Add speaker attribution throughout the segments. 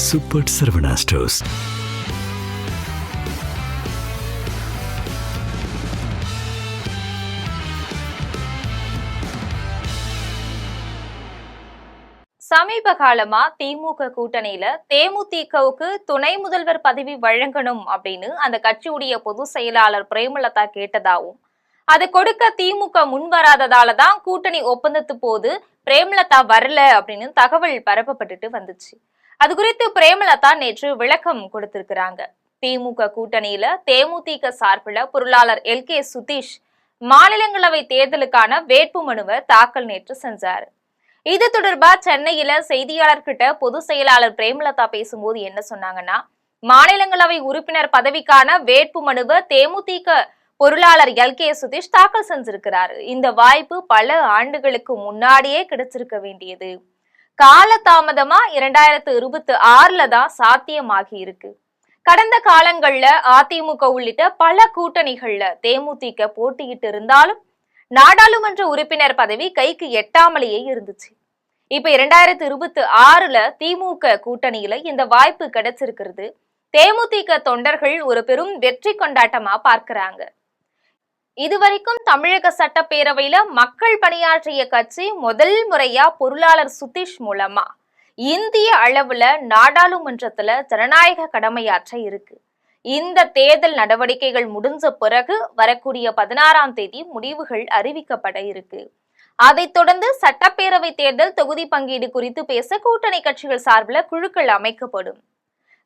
Speaker 1: Super Saravana stores.
Speaker 2: சமீப காலமா திமுக கூட்டணியில தேமுதிகவுக்கு துணை முதல்வர் பதவி வழங்கணும் அப்படின்னு அந்த கட்சியுடைய பொதுச் செயலாளர் பிரேமலதா கேட்டதாவும், அது கொடுக்க திமுக முன்வராததாலதான் கூட்டணி ஒப்பந்தத்து போது பிரேமலதா வரல அப்படின்னு தகவல் பரப்பப்பட்டுட்டு வந்துச்சு. அது குறித்து பிரேமலதா நேற்று விளக்கம் கொடுத்திருக்கிறாங்க. திமுக கூட்டணியில தேமுதிக சார்பில் பொருளாளர் LK சுதீஷ் மாநிலங்களவை தேர்தலுக்கான வேட்புமனுவை தாக்கல் நேற்று செஞ்சாரு. இது தொடர்பா சென்னையில செய்தியாளர்கிட்ட பொதுச் செயலாளர் பிரேமலதா பேசும்போது என்ன சொன்னாங்கன்னா, மாநிலங்களவை உறுப்பினர் பதவிக்கான வேட்புமனுவை தேமுதிக பொருளாளர் LK சுதீஷ் தாக்கல் செஞ்சிருக்கிறாரு. இந்த வாய்ப்பு பல ஆண்டுகளுக்கு முன்னாடியே கிடைச்சிருக்க வேண்டியது. காலதாமதமா 2026ல தான் சாத்தியமாகி இருக்கு. கடந்த காலங்கள்ல அதிமுக உள்ளிட்ட பல கூட்டணிகள்ல தேமுதிக போட்டியிட்டு இருந்தாலும் நாடாளுமன்ற உறுப்பினர் பதவி கைக்கு எட்டாமலேயே இருந்துச்சு. இப்ப 2026ல திமுக கூட்டணியில இந்த வாய்ப்பு கிடைச்சிருக்கிறது தேமுதிக தொண்டர்கள் ஒரு பெரும் வெற்றி கொண்டாட்டமா பார்க்கிறாங்க. இதுவரைக்கும் தமிழக சட்டப்பேரவையில மக்கள் பணியாற்றிய கட்சி முதல் முறையா பொருளாளர் சுதீஷ் மூலமா இந்திய அளவுல நாடாளுமன்றத்துல ஜனநாயக கடமையாற்ற இருக்கு. இந்த தேர்தல் நடவடிக்கைகள் முடிஞ்ச பிறகு வரக்கூடிய 16ஆம் தேதி முடிவுகள் அறிவிக்கப்பட இருக்கு. அதைத் தொடர்ந்து சட்டப்பேரவை தேர்தல் தொகுதி பங்கீடு குறித்து பேச கூட்டணி கட்சிகள் சார்பில் குழுக்கள் அமைக்கப்படும்.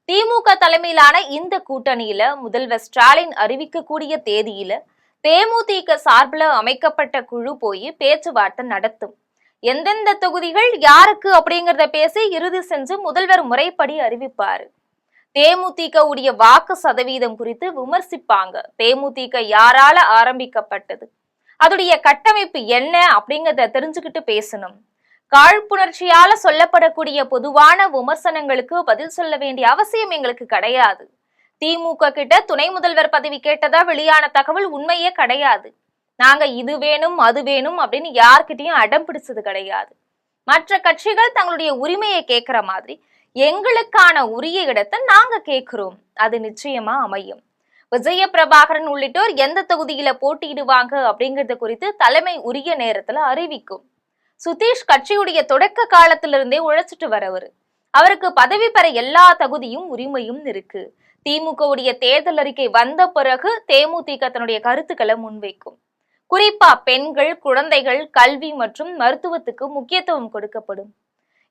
Speaker 2: திமுக தலைமையிலான இந்த கூட்டணியில முதல்வர் ஸ்டாலின் அறிவிக்கக்கூடிய தேதியில தேமுதிக சார்பில் அமைக்கப்பட்ட குழு போய் பேச்சுவார்த்தை நடத்தும். எந்தெந்த தொகுதிகள் யாருக்கு அப்படிங்கறத பேசி இறுதி செஞ்சு முதல்வர் முறைப்படி அறிவிப்பாரு. தேமுதிக உடைய வாக்கு சதவீதம் குறித்து விமர்சிப்பாங்க. தேமுதிக யாரால ஆரம்பிக்கப்பட்டது, அதோடைய கட்டமைப்பு என்ன அப்படிங்கறத தெரிஞ்சுக்கிட்டு பேசணும். காழ்ப்புணர்ச்சியால சொல்லப்படக்கூடிய பொதுவான விமர்சனங்களுக்கு பதில் சொல்ல வேண்டிய அவசியம் எங்களுக்கு கிடையாது. திமுக கிட்ட துணை முதல்வர் பதவி கேட்டதா வெளியான தகவல் உண்மையே கிடையாது. நாங்க இது வேணும் அது வேணும் அப்படின்னு யார்கிட்டயும் அடம் பிடிச்சது கிடையாது. மற்ற கட்சிகள் தங்களுடைய உரிமையை கேட்கிற மாதிரி எங்களுக்கான உரிய இடத்தை நாங்க கேட்கிறோம். அது நிச்சயமா அமையும். விஜய பிரபாகரன் உள்ளிட்டோர் எந்த தொகுதியில போட்டியிடுவாங்க அப்படிங்கறது குறித்து தலைமை உரிய நேரத்துல அறிவிக்கும். சுதீஷ் கட்சியுடைய தொடக்க காலத்திலிருந்தே உழைச்சிட்டு வரவர். அவருக்கு பதவி பெற எல்லா தகுதியும் உரிமையும் இருக்கு. திமுகவுடைய தேர்தல் அறிக்கை வந்த பிறகு தேமுதிக தன்னுடைய கருத்துக்களை முன்வைக்கும். குறிப்பா பெண்கள், குழந்தைகள், கல்வி மற்றும் மருத்துவத்துக்கு முக்கியத்துவம் கொடுக்கப்படும்.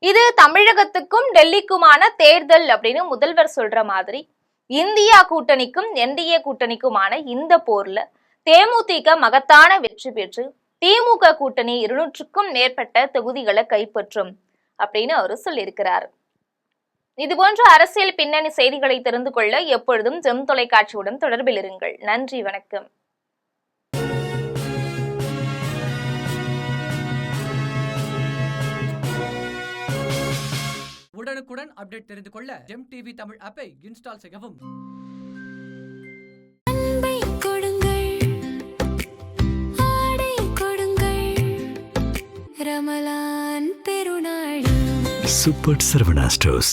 Speaker 2: இது தமிழகத்துக்கும் டெல்லிக்குமான தேர்தல் அப்படின்னு முதல்வர் சொல்ற மாதிரி இந்தியா கூட்டணிக்கும் NDA கூட்டணிக்குமான இந்த போர்ல தேமுதிக மகத்தான வெற்றி பெற்று திமுக கூட்டணி 200க்கும் மேற்பட்ட தொகுதிகளை கைப்பற்றும் அப்படின்னு அவரு சொல்லியிருக்கிறார். இதுபோன்ற அரசியல் பின்னணி செய்திகளை தெரிந்து கொள்ள எப்பொழுதும் ஜெம் தொலைக்காட்சியுடன் தொடர்பில் இருங்கள். நன்றி, வணக்கம்.
Speaker 3: உடனுக்குடன் அப்டேட் தெரிந்து கொள்ள ஜெம் டிவி தமிழ் ஆப்பை இன்ஸ்டால் செய்யவும்.
Speaker 1: Super Saravana stores.